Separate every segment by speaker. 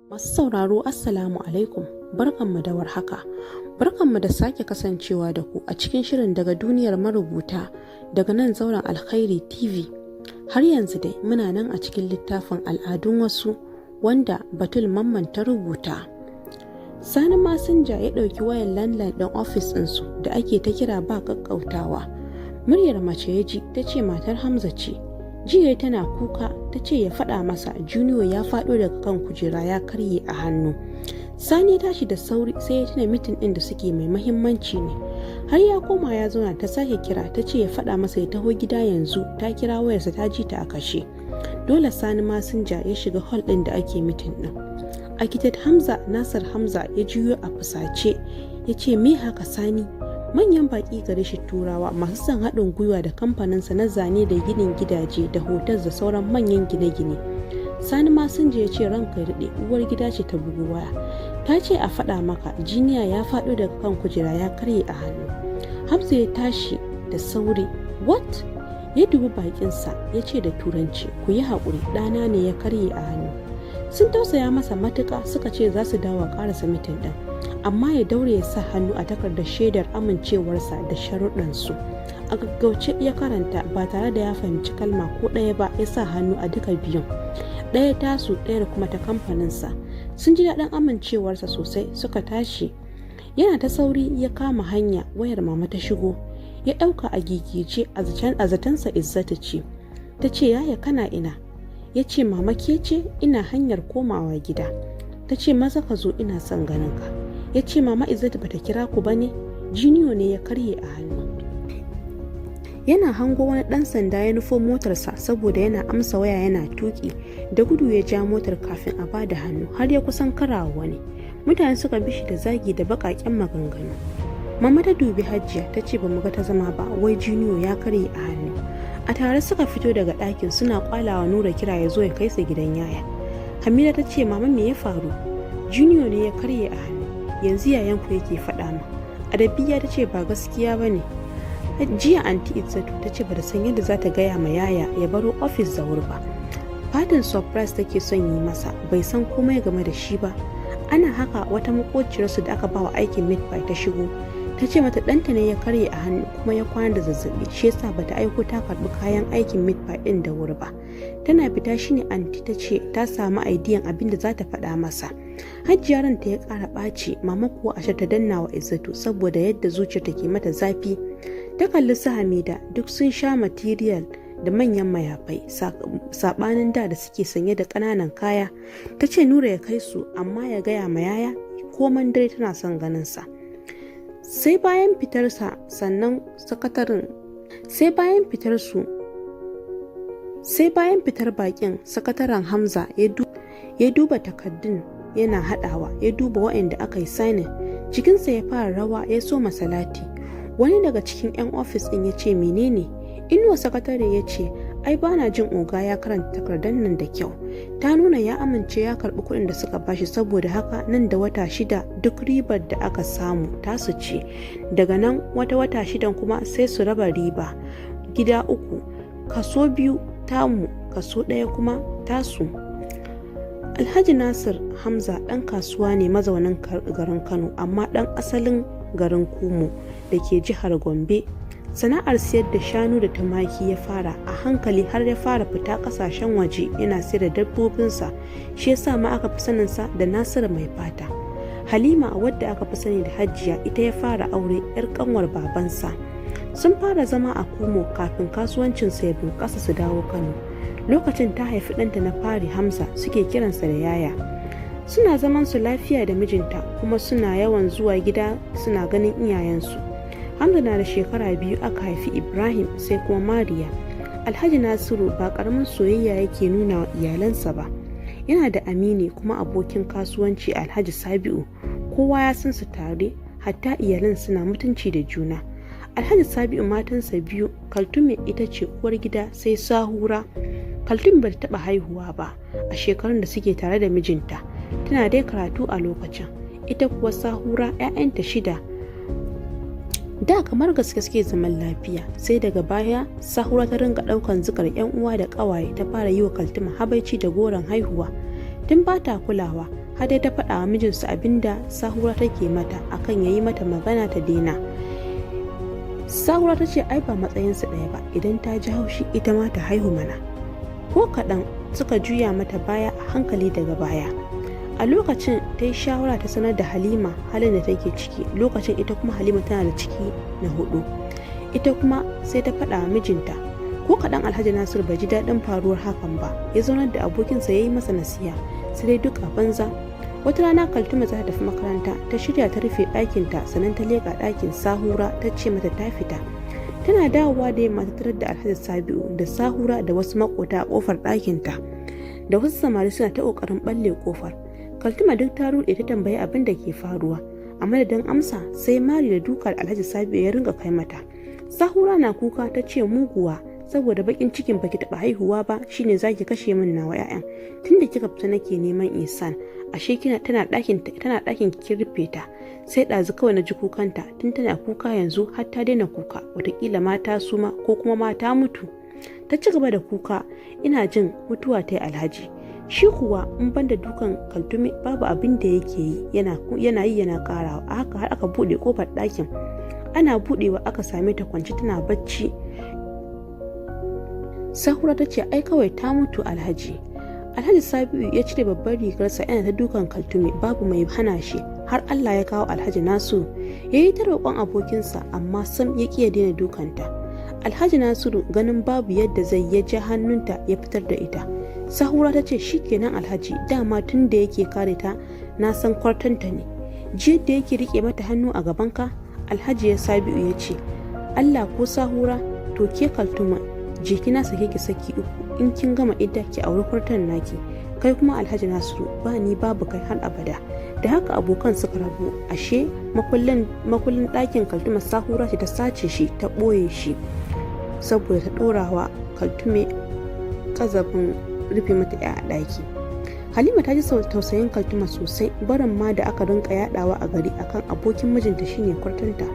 Speaker 1: Masu sauraro Assalamu alaikum, barkanmu da warhaka, barkanmu da sake kasancewa da ku a cikin shirin daga duniyar marubuta daga nan zauren Alkhairi TV. Har yanzu dai muna nan a cikin littafin al'adun wasu wanda Batul Mamman ta rubuta. Sani Masinja ya ɗauki wayan landline ɗin ofis ɗinsu da ake ta kira ba ƙaƙƙautawa. Muryar mace ya ji ta ce matar Hamza ce. Jiya tana kuka ta ce ya faɗa masa Junior ya faɗo daga kan kujera ya karye a hannu. Sani ya tashi da sauri sai ya tuna mitin ɗin da suke mai mahimmanci ne. Har ya koma ya zauna ta sake kira ta ce ya faɗa masa ya taho gida yanzu, ta kira wayarsa ta ji ta a kashe. Dole Sani Masinja ya shiga hall ɗin da ake mitin ɗin. Architect Hamza Nasir Hamza ya juyo a fusace ya ce me haka Sani? Manyan baƙi gare shi turawa masu son haɗin gwiwa da kamfaninsa na zane da ginin gidaje da hotel da sauran manyan gine-gine. Sani Masinja ya ce ranka ya daɗe, uwar gida ce ta bugu waya. Ta ce a faɗa maka jiniya ya faɗo daga kan kujera ya karye a hannu. Hamza ya tashi da sauri. What? Ya dubi baƙinsa ya ce da turanci, ku yi haƙuri, ɗana ne ya karye a hannu. Sun tausaya masa matuƙa suka ce za su dawo ƙarasa mitin ɗin. Amma ya daure ya sa hannu a takardar shaidar amincewarsa da sharuɗansu. A gaggauce ya karanta ba tare da ya fahimci kalma ko ɗaya ba, ya sa hannu a duka biyun. Ɗaya tasu ɗayar kuma ta kamfaninsa. Sun ji daɗin amincewarsa sosai suka tashi. Yana ta sauri ya kama hanya, wayar mama ta shigo. Ya ɗauka a gigice a zatansa Izzatu ce. Ta ce yaya kana ina? Ya ce mama ke ce, ina hanyar komawa gida. Ta ce maza ka zo, ina son ganin ka. Ya ce mama Izzatu bata kira ku bane? Jiniyo ne ya karye a hannu. Yana hango wani ɗan sanda ya nufo motarsa saboda yana amsa waya yana tuki. Da gudu ya ja motar kafin a bada hannu har ya kusan karawa wani. Mutane suka bi shi da zagi da baƙaƙen maganganu. Mama ta dubi Hajiya ta ce ba mu ga ta zama ba, wai Jiniyo ya karye a hannu. A tare suka fito daga ɗakin suna kwalawa Nura kira ya zo ya kai su gidan yaya. Hamida ta ce mama me ya faru? Junior ne ya karye a hannu. Yanzu yayanku yake faɗa min. Adabiya ta ce ba gaskiya ba ne. Jiya anti Izzatu ta ce ba da san yadda za ta gaya ma yaya ya baro ofis da wuri ba. Fatin surprise take son yi masa, bai san komai game da shi ba. Ana haka wata makociyarsu da aka bawa aikin midwife ta shigo. Ta ce mata ɗanta ne ya karye a hannu kuma ya kwana da zazzabi, shi yasa bata aiko ta karɓi kayan aikin midwife ɗin da wuri ba. Tana fita shine anti ta ce ta samu aidiyan abin da za ta faɗa masa. Hajiya ranta ya ƙara ɓaci, mama kuwa ashe ta danna wa Izzatu saboda yadda zuciyarta ke mata zafi. Ta kalli su Hamida duk sun sha material da manyan mayafai saɓanin da suke sanye da ƙananan kaya. Ta ce Nura ya kai su amma ya gaya ma yaya koman dare tana son ganin sa. Sai bayan fitar bakin sakataren Hamza ya duba takaddun yana hadawa, ya duba waɗanda aka yi signing. Cikinsa ya fara rawa ya so masalati. Wani daga cikin 'yan ofis ɗin ya ce menene? Inuwa sakatare ya ce ai bana jin oga ya karanta takardar nan da kyau. Ta nuna ya amince ya karbi kuɗin da suka bashi, saboda haka nan da wata 6 duk ribar da aka samu tasu ce. Daga nan wata 6 kuma sai su raba riba gida 3, kaso 2 tamu, kaso 1 kuma tasu. Alhaji Nasir Hamza ɗan kasuwa ne mazaunin garin Kano amma ɗan asalin garin Kumo da ke jihar Gombe. Sana'ar siyar da shanu da tumaki ya fara a hankali har ya fara fita kasashen waje yana sayar da dabbobinsa, shi yasa ma aka fi saninsa da Nasiru mai fata. Halima wadda aka fi sani da Hajiya ita ya fara aure, 'yar kanwar babansa. Sun fara zama a Kumo kafin kasuwancinsa ya bunƙasa su dawo Kano. Lokacin ta haifi ɗanta na fari Hamza suke kiransa da yaya. Suna zaman su lafiya da mijinta kuma suna yawan zuwa gida suna ganin iyayensu. Hamza na da shekara 2 aka haifi Ibrahim sai kuma Mariya. Alhaji Nasiru ba karamin soyayya yake nuna wa iyalansa ba. Yana da amini kuma abokin kasuwanci Alhaji Sabi'u. Kowa ya san su tare, hatta iyalan suna mutunci da juna. Alhaji Sabi'u matansa 2, Kaltume ita ce uwar gida sai Sahura. Kaltume ba ta taɓa haihuwa ba a shekarun da suke tare da mijinta. Tana dai karatu a lokacin. Ita kuwa Sahura 'ya'yanta 6. Da kamar gaske suke zaman lafiya, sai daga baya Sahura ta ringa daukan zukar 'yan uwa da ƙawaye ta fara yi wa Kaltuma habaici da goron haihuwa. Tun ba ta kulawa har dai ta faɗa wa mijinsu abinda Sahura take mata akan yayi mata magana ta daina. Sahura ta ce ai ba matsayinsu ɗaya ba, idan ta ji haushi ita ma ta haihu mana. Ko kaɗan suka juya mata baya a hankali daga baya. A lokacin ta yi shawara ta sanar da Halima halin da take ciki, lokacin ita kuma Halima tana da ciki na 4. Ita kuma sai ta faɗa wa mijinta. Ko kaɗan Alhaji Nasiru bai ji daɗin faruwar hakan ba, ya zaunar da abokinsa ya yi masa nasiha, sai dai duk a banza. Wata rana Kaltuma za ta tafi makaranta, ta shirya ta rufe ɗakinta, sannan ta leƙa ɗakin Sahura ta ce mata ta fita. Tana dawowa da yamma ta tarar da Alhaji Sabi'u da Sahura da wasu maƙota a ƙofar ɗakinta, da wasu samari suna ta ƙoƙarin ɓalle ƙofar. Kaltuma duk ta ruɗe ta tambayi abin da ke faruwa, a madadin amsa sai mari da duka da Alhaji Sabi'u ya ringa kai mata. Sahura na kuka ta ce muguwa, saboda bakin cikin baki taɓa haihuwa ba shine zaki kashe min nawa ƴaƴan. Tunda kika fita nake neman Ihsan, ashe tana ɗakin kin rufe ta. Sai ɗazu kawai na ji kukanta, tun tana kuka yanzu har ta daina kuka, wataƙila mata suma ko kuma mata mutu. Ta ci gaba da kuka, ina jin mutuwa ta yi Alhaji. Shi kuwa in banda dukan Kaltume babu abin da yake yi, yana ƙarawa. A haka har aka buɗe ƙofar ɗakin. Ana buɗewa aka same ta kwance tana bacci. Sahura ta ce ai kawai ta mutu Alhaji. Alhaji Sabi'u ya cire babbar rigarsa yana ta dukan Kaltume, babu mai hana shi, har Allah ya kawo Alhaji Nasiru. Ya yi ta roƙon abokinsa amma sam ya ƙi ya daina dukanta. Alhaji Nasiru ganin babu yadda zai ya ja hannunta ya fitar da ita. Sahura ta ce shikenan Alhaji, dama tun da yake kare ta na san kwartanta ne. Ji yadda yake rike mata hannu a gabanka. Alhaji ya Sabi'u ya ce Allah ko Sahura, to ke Kaltuma je kina sake ki saki 3, in kin gama idda ki auri kwartan naki, kai kuma Alhaji Nasiru ba ni babu kai har abada. Da haka abokan suka rabu. Ashe makullin ɗakin Kaltuma Sahura ce ta sace shi ta ɓoye shi saboda ta ɗorawa Kaltume kazafin rufe mata a ɗaki. Halima ta ji tausayin Kaltuma sosai, barin ma da aka rinka yadawa a gari akan abokin mijinta shine kwartanta.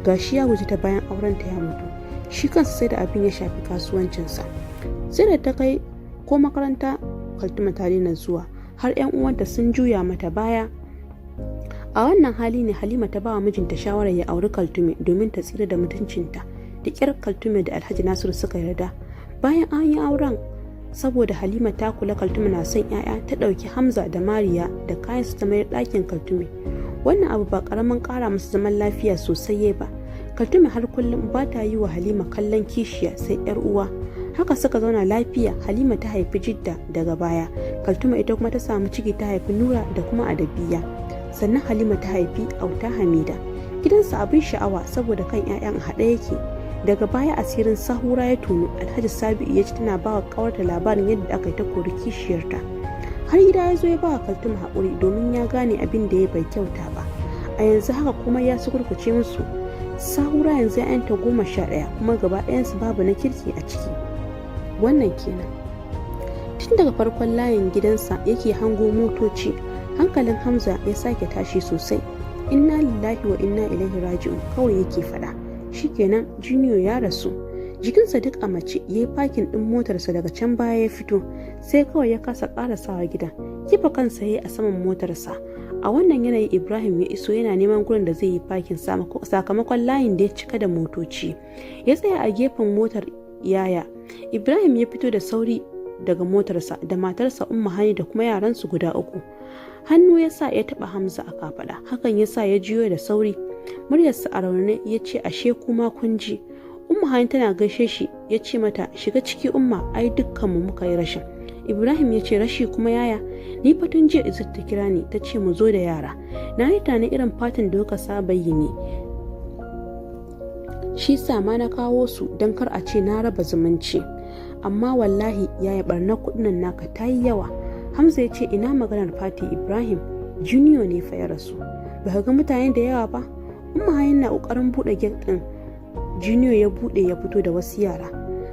Speaker 1: Gashi ya guji ta bayan aurenta ya mutu. Shi kansa sai da abin ya shafi kasuwancinsa. Sai da ta kai ko makaranta Kaltuma ta daina zuwa, har 'yan uwanta sun juya mata baya. A wannan hali ne Halima ta bawa mijinta shawarar ya auri Kaltume domin ta tsira da mutuncinta. Da ƙyar Kaltume da Alhaji Nasiru suka yarda. Bayan an yi auren, saboda Halima ta kula Kaltume na son 'ya'ya, ta ɗauki Hamza da Mariya da kayansu ta mayar ɗakin Kaltume. Wannan abu ba ƙaramin ƙara musu zaman lafiya sosai ba. Kaltume har kullum ba ta yi wa Halima kallon kishiya sai 'yar uwa. Haka suka zauna lafiya. Halima ta haifi Jidda daga baya, Kaltume ita kuma ta samu ciki ta haifi Nura da kuma Adabiya. Sannan Halima ta haifi Auta Hamida. Gidansa abin sha'awa saboda kan 'ya'yan haɗe yake. Daga baya asirin Sahura ya tonu. Alhaji Sabi'u ya ci tana bawa kawarta labarin yadda aka yi ta kori kishiyarta. Har gida ya zo ya bawa Kaltume haƙuri domin ya gane abin da ya bai kyauta ba. A yanzu haka kuma ya sukurkuce musu. Sahura yanzu ya yanta 11 kuma gaba ɗayansu babu na kirki a ciki. Wannan kenan. Tun daga farkon layin gidansa yake hango motoci. Hankalin Hamza ya sake tashi sosai. Inna lillahi wa inna ilaihi raji'un kawai yake faɗa. Shikenan Junior ya rasu. Jikinsa duk a mace, ya yi fakin ɗin motarsa daga can baya ya fito, sai kawai ya kasa ƙarasawa gidan. Kifa kansa ya yi a saman motarsa. A wannan yanayi Ibrahim ya iso yana neman gurin da zai yi fakin sakamakon layin da ya cika da motoci. Ya tsaya a gefen motar yaya. Ibrahim ya fito da sauri daga motarsa da matarsa Umma Hani da kuma yaransu guda 3. Hannu ya sa ya taɓa Hamza a kafaɗa, hakan ya sa ya jiyo da sauri. Muryarsa a raunane ya ce ashe kuma kun ji. Umma Hani tana gaishe shi, ya ce mata shiga ciki Umma, ai dukkanmu muka yi rashin. Ibrahim ya ce rashi kuma yaya, ni fatan jiya Izzat ta kira ni ta ce mu zo da yara. Na yi tana irin fatan da kuka saba yi ne. Shi sa ma na kawo su don kar a ce na raba zumunci. Amma wallahi yaya barnar kuɗin naka ta yi yawa. Hamza ya ce ina maganar fati Ibrahim, Junior ne fa ya rasu. Ba ka ga mutane da yawa ba? Umma Hani na ƙoƙarin buɗe gate ɗin. Junior ya buɗe ya fito da wasu yara.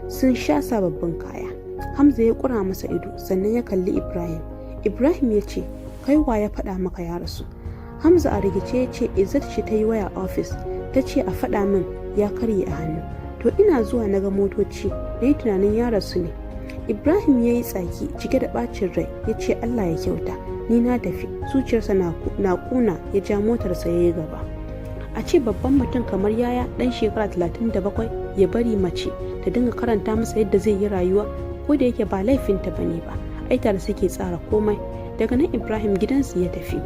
Speaker 1: Sun sha sababbin kaya. Hamza ya ƙura masa ido sannan ya kalli Ibrahim. Ibrahim ya ce kai wa ya faɗa maka ya rasu? Hamza a rigice ya ce Izzat ce ta yi waya ofis, ta ce a faɗa min ya karye a hannu. To ina zuwa na ga motoci, na yi tunanin ya rasu ne. Ibrahim ya yi tsaki cike da ɓacin rai ya ce Allah ya kyauta, ni na tafi. Zuciyarsa na kuna ya ja motarsa ya yi gaba. A ce babban mutum kamar yaya ɗan shekara 37 ya bari mace ta dinga karanta masa yadda zai yi rayuwa, ko da yake ba laifinta bane ba, ai tare suke tsara komai. Daga nan Ibrahim gidansu ya tafi.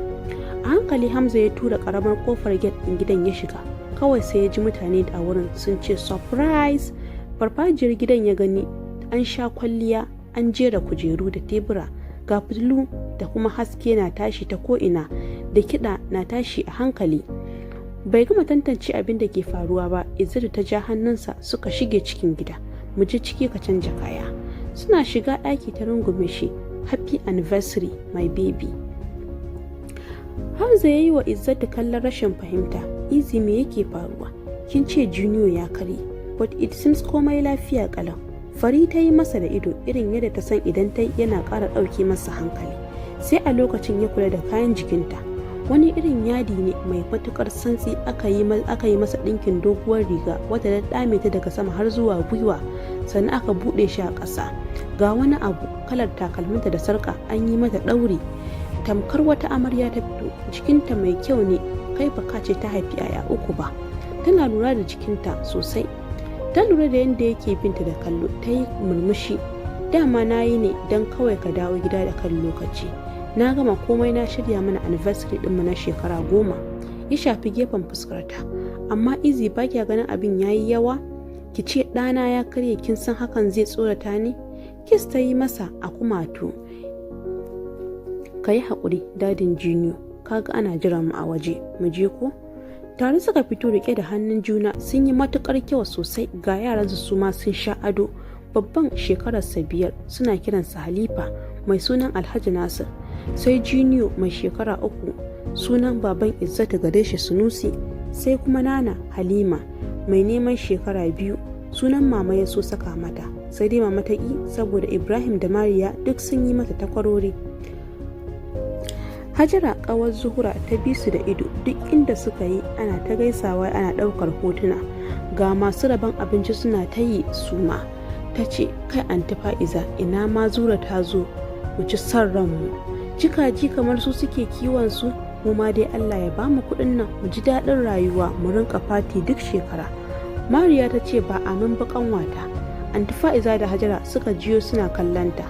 Speaker 1: A hankali Hamza ya tura karamar kofar gate ɗin gidan ya shiga. Kawai sai ya ji mutane da wurin sun ce surprise. Farfajiyar gidan ya gani an sha kwalliya, an jera kujeru da tebura, ga fitilu da kuma haske na tashi ta ko'ina, da kiɗa na tashi a hankali. Bai gama tantance abin da ke faruwa ba, Izzatu ta ja hannunsa suka shige cikin gida. Mu je ciki ka canja kaya. Suna shiga ɗaki ta rungume shi. Happy anniversary my baby. Hamza ya yi wa Izzatu kallon rashin fahimta. Izi me yake faruwa? Kin ce Junior ya kare, but it seems komai lafiya kalau. Fari ta yi masa da ido irin yadda ta san idan ta yana ƙara ɗauke masa hankali. Sai a lokacin ya kula da kayan jikinta. Wani irin yadi ne mai matukar santsi aka yi masa ɗinkin doguwar riga wadda ta dame ta daga sama har zuwa gwiwa, sannan aka buɗe shi a ƙasa. Ga wani abu kalar takalminta da sarƙa an yi mata ɗauri, tamkar wata amarya ta fito. Jikinta mai kyau ne, kai baka ce ta haifi 'ya'ya 3 ba. Tana lura da jikinta sosai, ta lura da yadda yake binta da kallo, ta yi murmushi. Dama na yi ne don kawai ka dawo gida da kan lokaci. Na gama komai, na shirya mana anniversary ɗinmu na shekara 10. Ya shafi gefen fuskarta. Amma Izi ba kya ganin abin yayi yawa? Ki ce ɗana ya karye, kin san hakan zai tsorata ni? Kiss ta yi masa a kumatu. Ka yi haƙuri dadin Junior, kaga ana jira mu a waje, mu je ko? Tare suka fito rike da hannun juna, sun yi matukar kyau sosai. Ga yaransu su ma sun sha ado. Babban shekararsa 5, suna kiransa Halifa, mai sunan Alhaji Nasir. Sai Junior mai shekara 3, sunan baban Izzatu gare shi Sunusi. Sai kuma Nana Halima mai neman shekara 2, sunan mama ya so saka mata, sai dai mama ta ƙi saboda Ibrahim da Mariya duk sun yi mata takwarori. Hajara ƙawar Zuhra ta bi su da ido, duk inda suka yi ana ta gaisawa, ana ɗaukar hotuna. Ga masu rabon abinci suna ta yi suma. Ta ce, kai anti Fa'iza, ina ma Zura ta zo mu ci son ranmu. Jikaji kamar su suke kiwon su, mu ma dai Allah ya bamu kuɗin nan mu ji daɗin rayuwa, mu rinka fati duk shekara. Mariya ta ce ba amin ba kanwata. Anti Fa'iza da Hajara suka jiyo suna kallanta.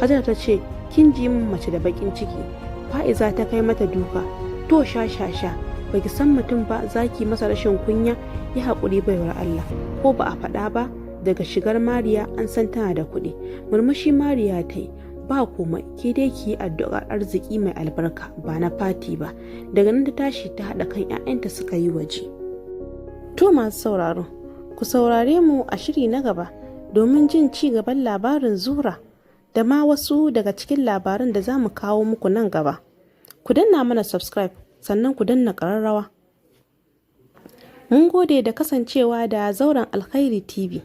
Speaker 1: Hajara ta ce, kin ji min mace da bakin ciki. Fa'iza ta kai mata duka. To sha baki san mutum ba, zaki masa rashin kunya. Ya haƙuri baiwar Allah, ko ba a faɗa ba, daga shigar Mariya an san tana da kuɗi. Murmushi Mariya ta yi. Ba komai, ke dai ki yi addu'ar arziki mai albarka, ba na fati ba. Daga nan ta tashi ta haɗa kan 'ya'yanta suka yi waje. To masu sauraro, ku saurare mu a shiri na gaba domin jin ci gaban labarin Zuhra da ma wasu daga cikin labaran da za mu kawo muku nan gaba. Ku danna mana subscribe, sannan ku danna ƙararrawa. Mun gode da kasancewa da Zauren Alkhairi TV.